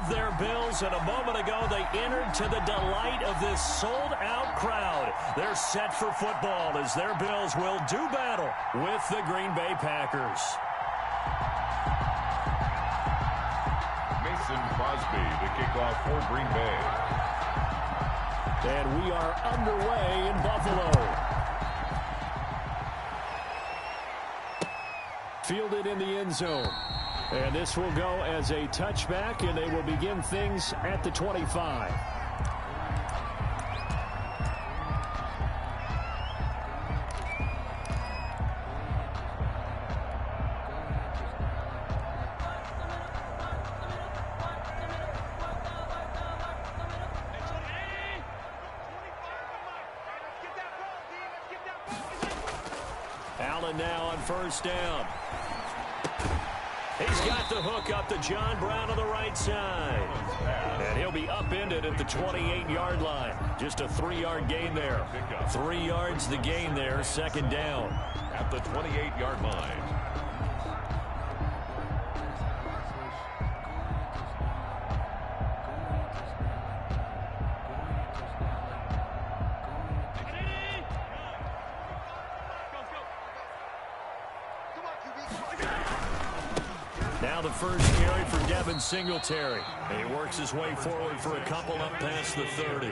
love their Bills, and a moment ago they entered to the delight of this sold-out crowd. They're set for football as their Bills will do battle with the Green Bay Packers. Mason Crosby to kick off for Green Bay. And we are underway in Buffalo. Fielded in the end zone. And this will go as a touchback, and they will begin things at the 25. Allen now on first down. He's got the hook up to John Brown on the right side. And he'll be upended at the 28-yard line. Just a 3-yard gain there. 3 yards the gain there, second down. At the 28-yard line. Now the first carry for Devin Singletary. He works his way forward for a couple up past the 30.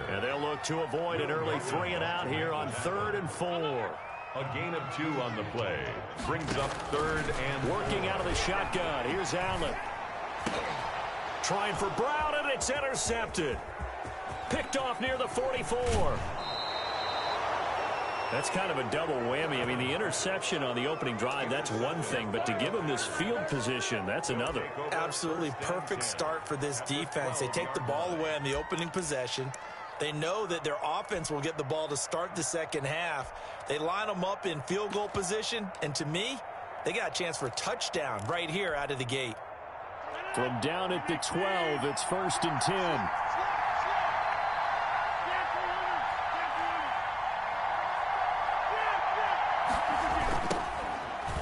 And they'll look to avoid an early 3 and out here on 3rd and 4. A gain of 2 on the play. Brings up 3rd and... Working out of the shotgun. Here's Allen. Trying for Brown, and it's intercepted. Picked off near the 44. That's kind of a double whammy. I mean, the interception on the opening drive, that's one thing. But to give him this field position, that's another. Absolutely perfect start for this defense. They take the ball away on the opening possession. They know that their offense will get the ball to start the second half. They line them up in field goal position. And to me, they got a chance for a touchdown right here out of the gate. From down at the 12, it's 1st and 10.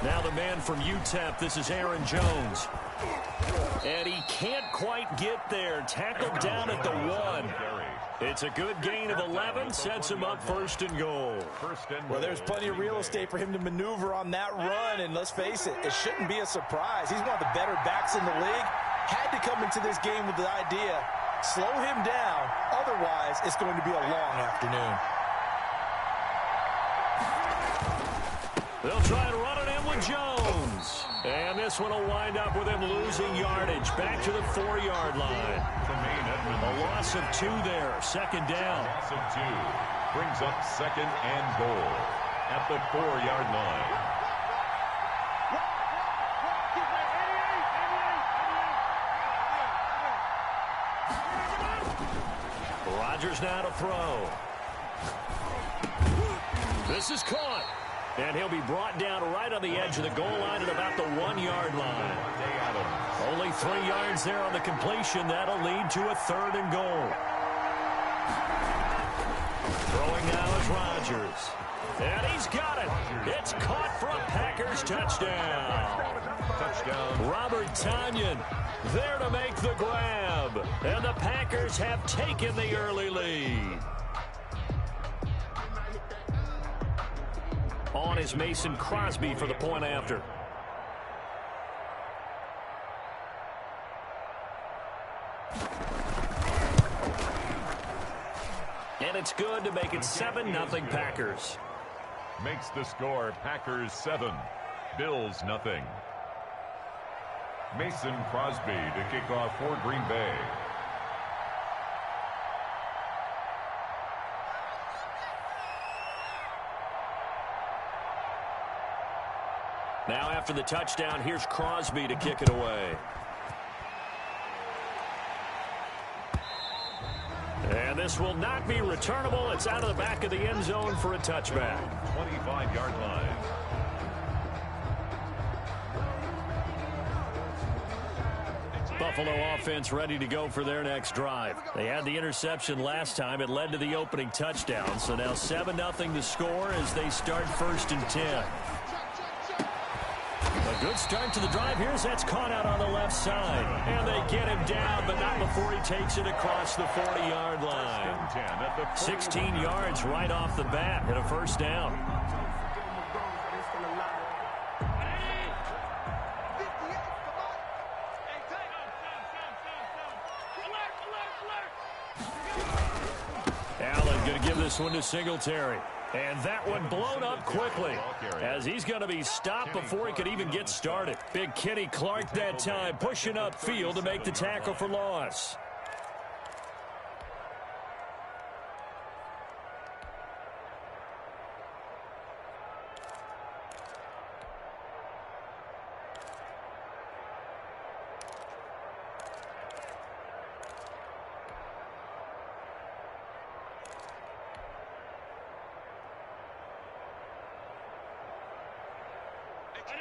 Now the man from UTEP, this is Aaron Jones. And he can't quite get there. Tackled down at the 1. It's a good gain of 11, sets him up 1st and goal. Well, there's plenty of real estate for him to maneuver on that run, and let's face it, it shouldn't be a surprise. He's one of the better backs in the league. Had to come into this game with the idea, slow him down, otherwise it's going to be a long afternoon. They'll try and run it in with Jones. And this one will wind up with him losing yardage back to the 4-yard line. A loss of 2 there, second down. A loss of 2 brings up 2nd and goal at the 4-yard line. Rodgers now to throw. This is caught. And he'll be brought down right on the edge of the goal line at about the 1-yard line. Only 3 yards there on the completion. That'll lead to a 3rd and goal. Throwing now is Rodgers. And he's got it. It's caught for a Packers touchdown. Robert Tonyan there to make the grab. And the Packers have taken the early lead. On is Mason Crosby for the point after. And it's good to make it 7-0 Packers. Makes the score Packers 7, Bills nothing. Mason Crosby to kick off for Green Bay. Now after the touchdown, here's Crosby to kick it away. And this will not be returnable. It's out of the back of the end zone for a touchback. 25-yard line. Buffalo offense ready to go for their next drive. They had the interception last time. It led to the opening touchdown. So now 7-0 to score as they start 1st and 10. A Good start to the drive. Here's that's caught out on the left side. And they get him down, but not before he takes it across the 40-yard line. 16 yards right off the bat and a first down. Allen going to give this one to Singletary. And that one blown up quickly as he's going to be stopped before he could even get started. Big Kenny Clark that time pushing upfield to make the tackle for loss.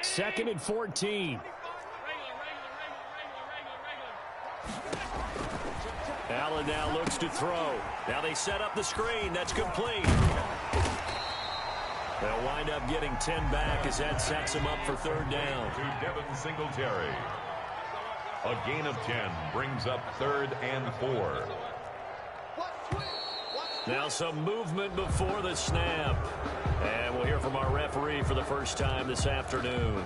Second and 14. Allen now looks to throw. Now they set up the screen. That's complete. They'll wind up getting 10 back as that sets them up for third down. To Devin Singletary. A gain of 10 brings up 3rd and 4. Now some movement before the snap. And we'll hear from our referee for the first time this afternoon.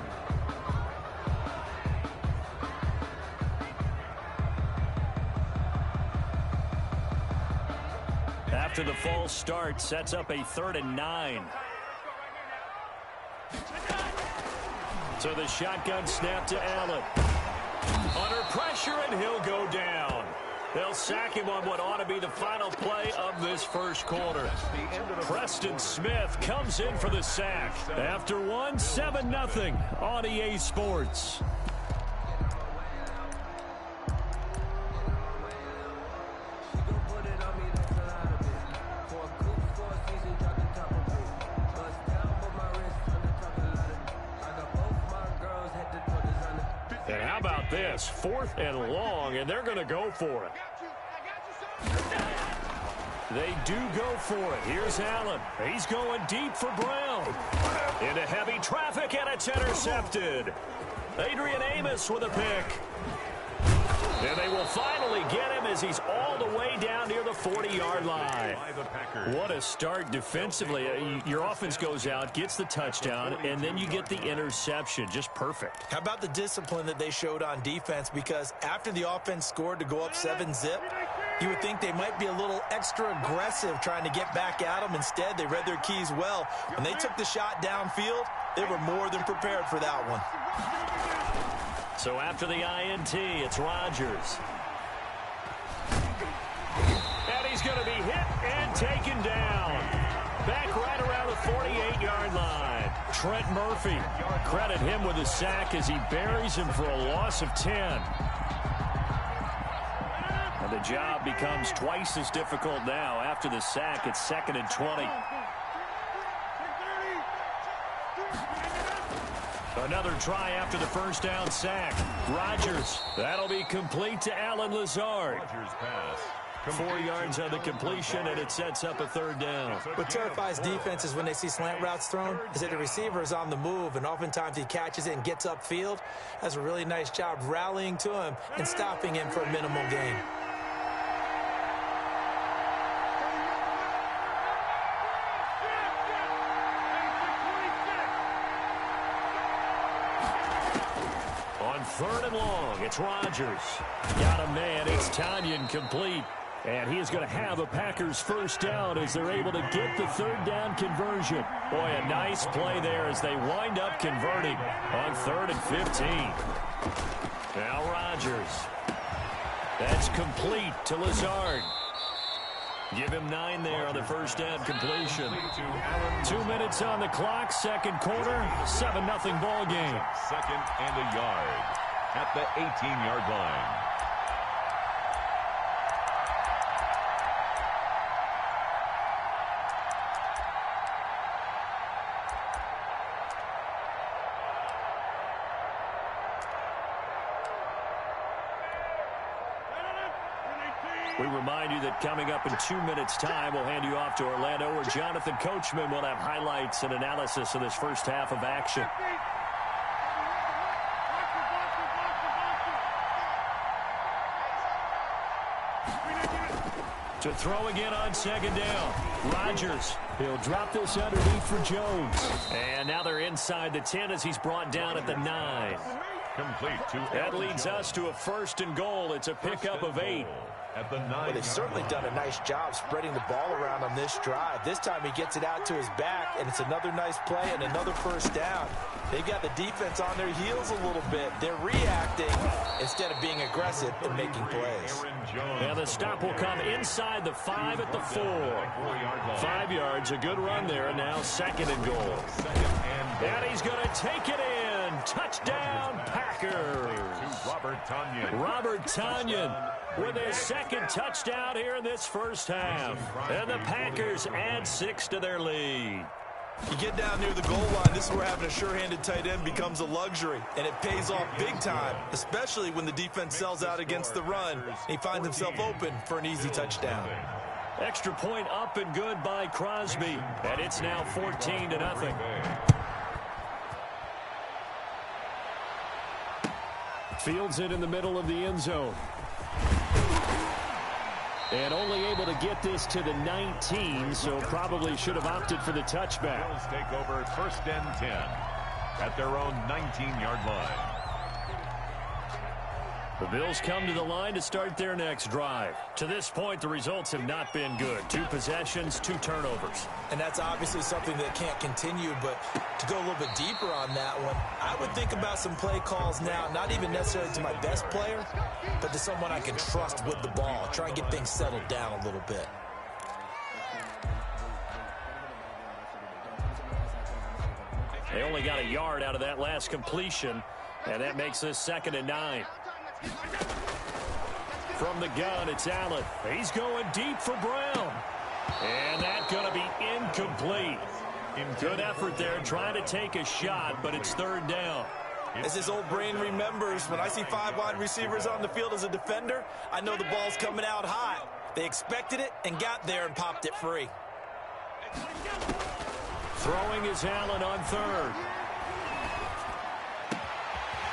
After the false start, sets up a 3rd and 9. So the shotgun snap to Allen. Under pressure, and he'll go down. They'll sack him on what ought to be the final play of this first quarter. Preston Smith comes in for the sack. After 7-0 on EA Sports. And how about this? 4th and long, and they're going to go for it. They do go for it. Here's Allen. He's going deep for Brown. Into heavy traffic, and it's intercepted. Adrian Amos with a pick. And they will finally get him as he's all the way down near the 40-yard line. What a start defensively. Your offense goes out, gets the touchdown, and then you get the interception. Just perfect. How about the discipline that they showed on defense? Because after the offense scored to go up 7-0, you would think they might be a little extra aggressive trying to get back at them. Instead, they read their keys well. When they took the shot downfield, they were more than prepared for that one. So after the INT, it's Rodgers. And he's going to be hit and taken down. Back right around the 48-yard line. Trent Murphy. Credit him with a sack as he buries him for a loss of 10. And the job becomes twice as difficult now. After the sack, it's 2nd and 20. Another try after the first down sack. Rodgers. That'll be complete to Allen Lazard. 4 yards on the completion, and it sets up a 3rd down. What terrifies defenses when they see slant routes thrown is that the receiver is on the move, and oftentimes he catches it and gets upfield. That's a really nice job rallying to him and stopping him for a minimal gain. On 3rd and long, it's Rodgers. Got a man, it's Tanyan complete. And he is going to have a Packers first down as they're able to get the 3rd down conversion. Boy, a nice play there as they wind up converting on 3rd and 15. Now Rodgers. That's complete to Lazard. Give him 9 there on the first down completion. 2 minutes on the clock, second quarter, 7-0 ball game. 2nd and a yard at the 18-yard line. We remind you that coming up in 2 minutes' time, we'll hand you off to Orlando, where Jonathan Coachman will have highlights and analysis of this first half of action. To throw again on second down. Rodgers. He'll drop this underneath for Jones. And now they're inside the 10 as he's brought down at the 9. Complete to That leads us to a 1st and goal. It's a pickup of 8. At the 9. Well, they've certainly done a nice job spreading the ball around on this drive. This time he gets it out to his back, and it's another nice play and another 1st down. They've got the defense on their heels a little bit. They're reacting instead of being aggressive and making plays. And the stop will come inside the 5 at the 4. 5 yards, a good run there, and now 2nd and goal. And he's going to take it in. Touchdown, Packers. Robert Tonyan with his 2nd touchdown here in this first half. And the Packers add 6 to their lead. You get down near the goal line, this is where having a sure-handed tight end becomes a luxury, and it pays off big time, especially when the defense sells out against the run, and he finds himself open for an easy touchdown. Extra point up and good by Crosby, and it's now 14-0. Fields it in the middle of the end zone. And only able to get this to the 19, so probably should have opted for the touchback. Bills take over 1st and 10 at their own 19-yard line. The Bills come to the line to start their next drive. To this point, the results have not been good. 2 possessions, 2 turnovers. And that's obviously something that can't continue, but to go a little bit deeper on that one, I would think about some play calls now, not even necessarily to my best player, but to someone I can trust with the ball. Try and get things settled down a little bit. They only got a yard out of that last completion, and that makes this 2nd and 9. From the gun, it's Allen. He's going deep for Brown. And that's going to be incomplete. Good effort there, trying to take a shot, but it's 3rd down. As his old brain remembers, when I see 5 wide receivers on the field as a defender, I know the ball's coming out hot. They expected it and got there and popped it free. Throwing is Allen on 3rd.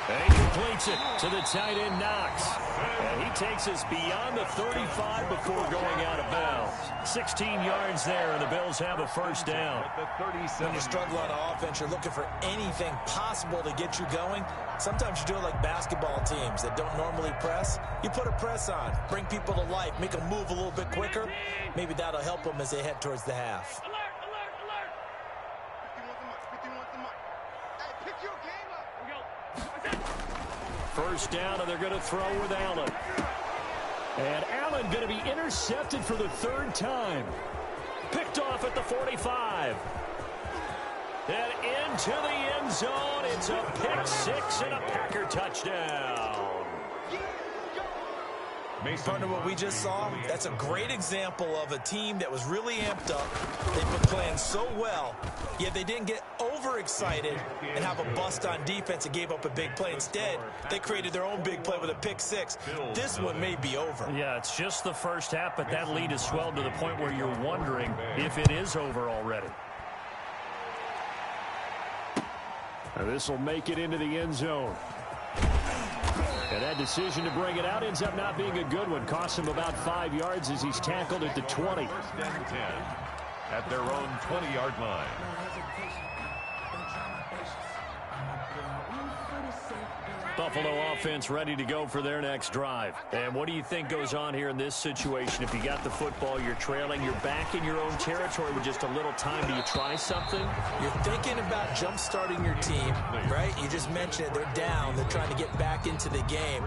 And he completes it to the tight end, Knox. And he takes us beyond the 35 before going out of bounds. 16 yards there, and the Bills have a 1st down. When you struggle on offense, you're looking for anything possible to get you going. Sometimes you do it like basketball teams that don't normally press. You put a press on, bring people to life, make them move a little bit quicker. Maybe that'll help them as they head towards the half. First down, and they're going to throw with Allen. And Allen going to be intercepted for the 3rd time. Picked off at the 45. And into the end zone. It's a pick 6 and a Packer touchdown. Partner, what we just saw, that's a great example of a team that was really amped up. They've been playing so well, yet they didn't get overexcited and have a bust on defense and gave up a big play. Instead, they created their own big play with a pick 6. This one may be over. Yeah, it's just the first half, but that lead has swelled to the point where you're wondering if it is over already. Now this will make it into the end zone. And that decision to bring it out ends up not being a good one. Costs him about 5 yards as he's tackled at the 20. 1st and 10 at their own 20-yard line. Buffalo offense ready to go for their next drive. And what do you think goes on here in this situation? If you got the football, you're trailing, you're back in your own territory with just a little time. Do you try something? You're thinking about jump-starting your team, right? You just mentioned it. They're down. They're trying to get back into the game.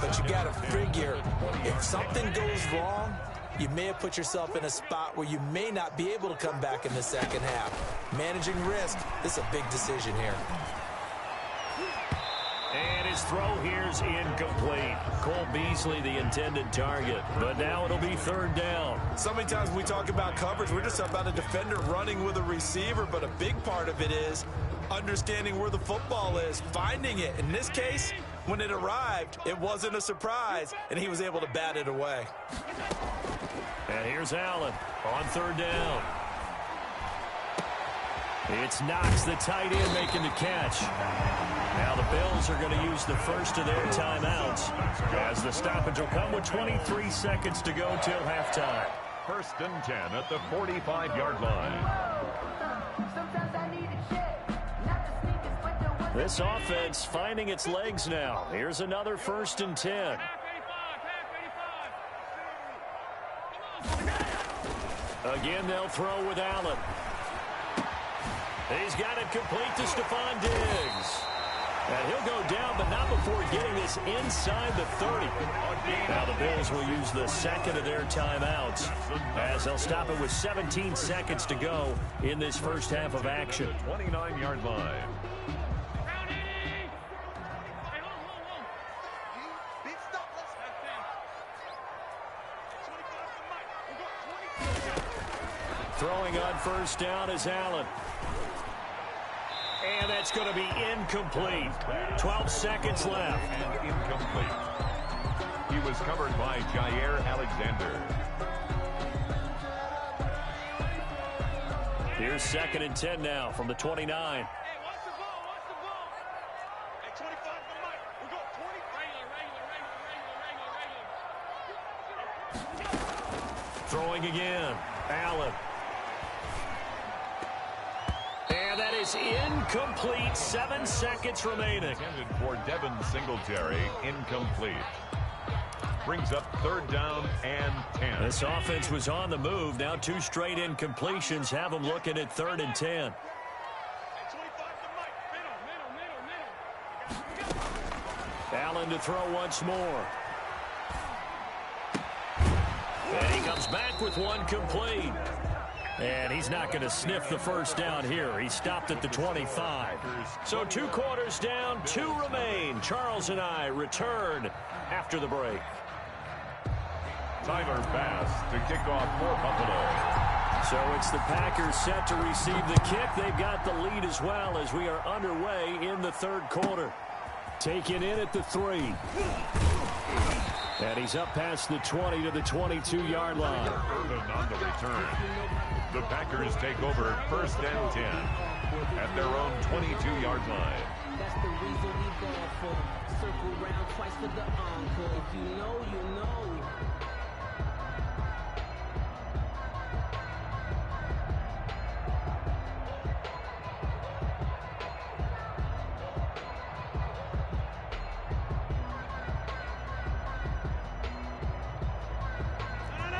But you got to figure, if something goes wrong, you may have put yourself in a spot where you may not be able to come back in the 2nd half. Managing risk, this is a big decision here. And his throw here's incomplete. Cole Beasley, the intended target. But now it'll be 3rd down. So many times when we talk about coverage, we're just about a defender running with a receiver, but a big part of it is understanding where the football is, finding it. In this case, when it arrived, it wasn't a surprise, and he was able to bat it away. And here's Allen on 3rd down. It's Knox, the tight end, making the catch. Now the Bills are going to use the first of their timeouts as the stoppage will come with 23 seconds to go till halftime. 1st and 10 at the 45-yard line. This offense finding its legs now. Here's another 1st and 10. Again, they'll throw with Allen. He's got it complete to Stephon Diggs. And he'll go down, but not before getting this inside the 30. Now the Bills will use the second of their timeouts as they'll stop it with 17 seconds to go in this first half of action. 29-yard line. Throwing on 1st down is Allen. And that's going to be incomplete. 12 seconds left. And incomplete. He was covered by Jair Alexander. Here's 2nd and 10 now from the 29. Throwing again. Allen. And that is incomplete. 7 seconds remaining. Intended for Devin Singletary. Incomplete. Brings up 3rd down and 10. This offense was on the move. Now 2 straight incompletions have them looking at 3rd and 10. Allen to throw once more. And he comes back with one complete. And he's not going to sniff the 1st down here. He stopped at the 25. So 2 quarters down, 2 remain. Charles and I return after the break. Tyler Bass to kick off for Buffalo. So it's the Packers set to receive the kick. They've got the lead as well as we are underway in the 3rd quarter. Taken in at the 3. And he's up past the 20 to the 22-yard line. Urban on the return. The Packers take over 1st and 10 at their own 22-yard line. That's the reason we go for. Circle round twice for the encore. If you know, you know.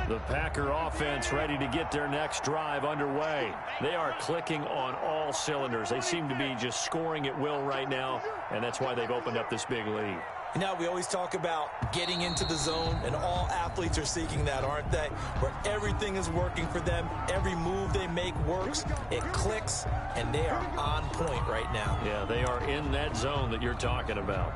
The Packer offense ready to get their next drive underway. They are clicking on all cylinders. They seem to be just scoring at will right now, and that's why they've opened up this big lead. You know, we always talk about getting into the zone, and all athletes are seeking that, aren't they? Where everything is working for them, every move they make works, it clicks, and they are on point right now. Yeah, they are in that zone that you're talking about.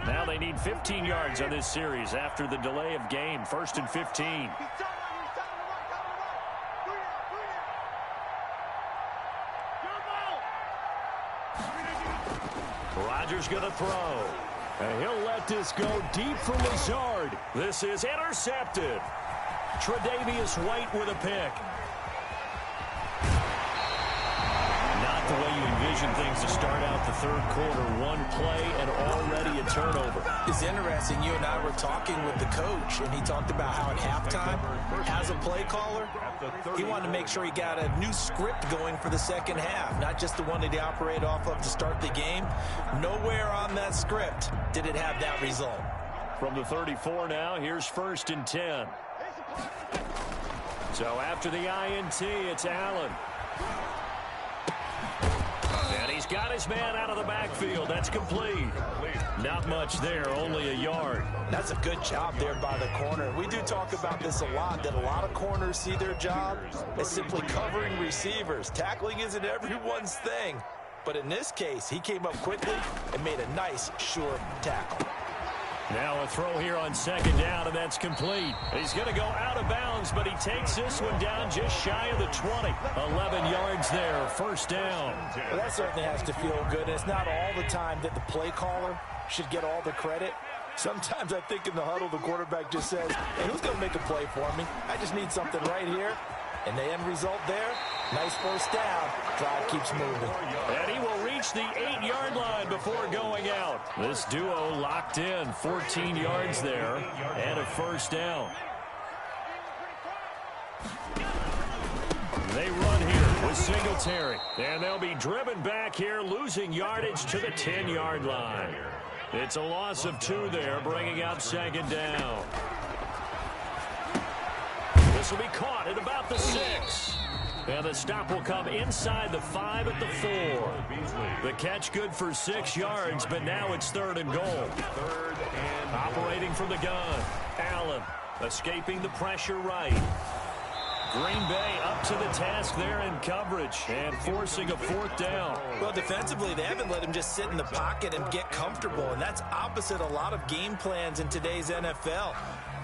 Now they need 15 yards on this series after the delay of game. 1st and 15. Rodgers going to throw. And he'll let this go deep from his yard. This is intercepted. Tre'Davious White with a pick. Not the way you envision things to start out the 3rd quarter. One play and already a turnover. It's interesting. You and I were talking with the coach, and he talked about how at halftime, as a play caller, he wanted to make sure he got a new script going for the 2nd half, not just the one that he operated off of to start the game. Nowhere on that script did it have that result. From the 34 now, here's 1st and 10. So after the INT, it's Allen. And he's got his man out of the backfield. That's complete. Not much there, only a yard. That's a good job there by the corner. We do talk about this a lot, that a lot of corners see their job as simply covering receivers. Tackling isn't everyone's thing. But in this case, he came up quickly and made a nice, sure tackle. Now a throw here on second down, and that's complete. He's going to go out of bounds, but he takes this one down just shy of the 20. 11 yards there, first down. Well, that certainly has to feel good. And it's not all the time that the play caller should get all the credit. Sometimes I think in the huddle, the quarterback just says, hey, who's going to make a play for me? I just need something right here. And the end result there, nice first down. Drive keeps moving. And he will reach the 8-yard line before going out. This duo locked in, 14 yards there, and a first down. They run here with Singletary. And they'll be driven back here, losing yardage to the 10-yard line. It's a loss of 2 there, bringing up second down. This will be caught at about the 6. And the stop will come inside the 5 at the 4. The catch good for 6 yards, but now it's 3rd and goal. Operating from the gun. Allen escaping the pressure right. Green Bay up to the task there in coverage and forcing a 4th down. Well, defensively, they haven't let him just sit in the pocket and get comfortable, and that's opposite a lot of game plans in today's NFL.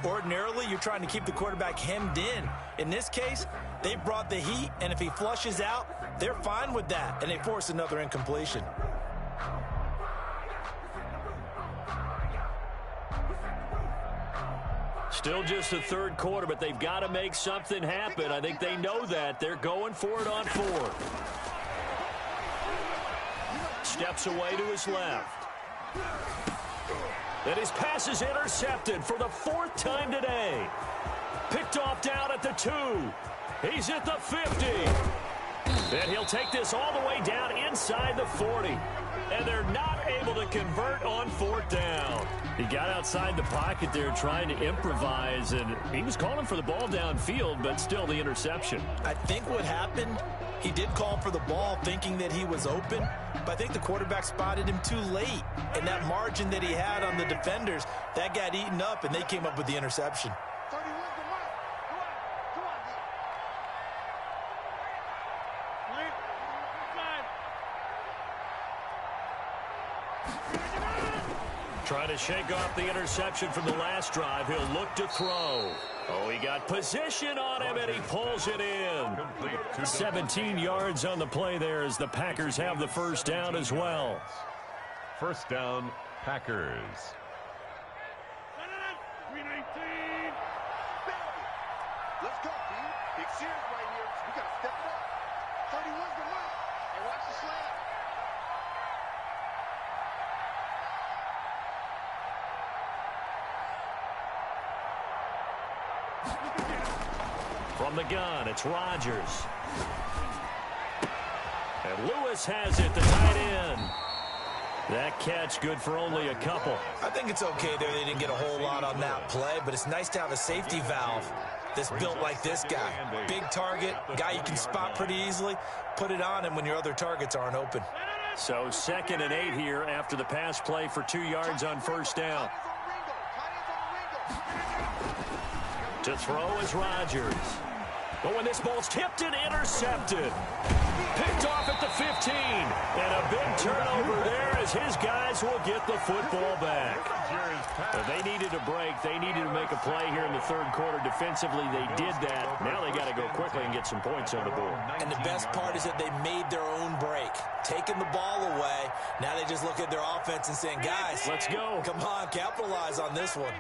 Ordinarily, you're trying to keep the quarterback hemmed in. In this case, they brought the heat, and if he flushes out, they're fine with that, and they force another incompletion. Still just the 3rd quarter, but they've got to make something happen. I think they know that. They're going for it on 4th. Steps away to his left. And his pass is intercepted for the 4th time today. Picked off down at the 2. He's at the 50. And he'll take this all the way down inside the 40. And they're not able to convert on 4th down. He got outside the pocket there trying to improvise, and he was calling for the ball downfield, but still the interception. I think what happened, he did call for the ball thinking that he was open, but I think the quarterback spotted him too late. And that margin that he had on the defenders, that got eaten up, and they came up with the interception. Trying to shake off the interception from the last drive. He'll look to throw. Oh, he got position on him, and he pulls it in. 17 yards on the play there as the Packers have the first down as well. First down, Packers. Let's go, dude. Big series right here. We got to step it up. 31's the mark. And watch the slam. From the gun, it's Rodgers. And Lewis has it, the tight end. That catch good for only a couple. I think it's okay there. They didn't get a whole lot on that play, but it's nice to have a safety valve that's built like this guy. Big target, guy you can spot pretty easily. Put it on him when your other targets aren't open. So 2nd and 8 here after the pass play for 2 yards on first down. To throw is Rodgers. But when this ball's tipped and intercepted. Picked off at the 15. And a big turnover there as his guys will get the football back. But they needed a break. They needed to make a play here in the 3rd quarter. Defensively, they did that. Now they got to go quickly and get some points on the board. And the best part is that they made their own break. Taking the ball away. Now they just look at their offense and saying, guys, let's go. Come on, capitalize on this one.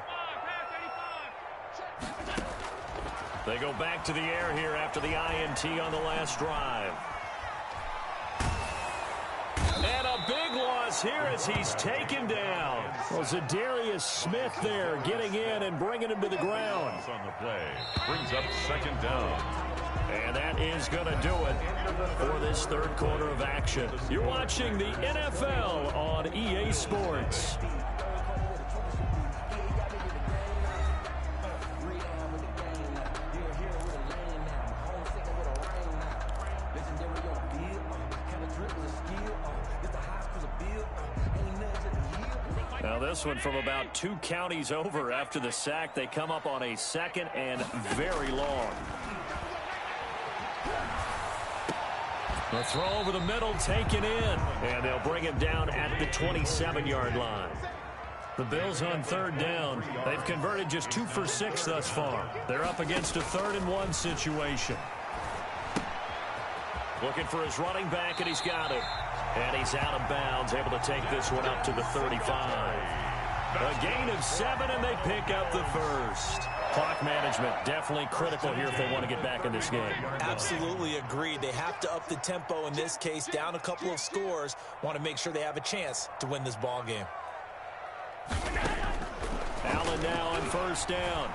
They go back to the air here after the INT on the last drive. And a big loss here as he's taken down. Well, Zadarius Smith there getting in and bringing him to the ground. On the play. Brings up second down. And that is going to do it for this 3rd quarter of action. You're watching the NFL on EA Sports. Now this one from about 2 counties over after the sack. They come up on a 2nd and very long. The throw over the middle taken in. And they'll bring him down at the 27-yard line. The Bills on third down. They've converted just 2 for 6 thus far. They're up against a 3rd and 1 situation. Looking for his running back, and he's got it. And he's out of bounds, able to take this one up to the 35. A gain of 7, and they pick up the first. Clock management definitely critical here if they want to get back in this game. Absolutely agreed. They have to up the tempo in this case, down a couple of scores. Want to make sure they have a chance to win this ball game. Allen now on first down.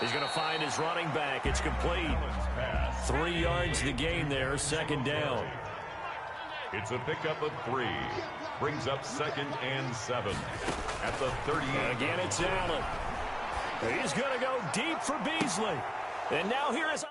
He's going to find his running back. It's complete. 3 yards the gain there, 2nd down. It's a pickup of 3. Brings up 2nd and 7 at the 38. Again, it's Allen. He's going to go deep for Beasley. And now here is...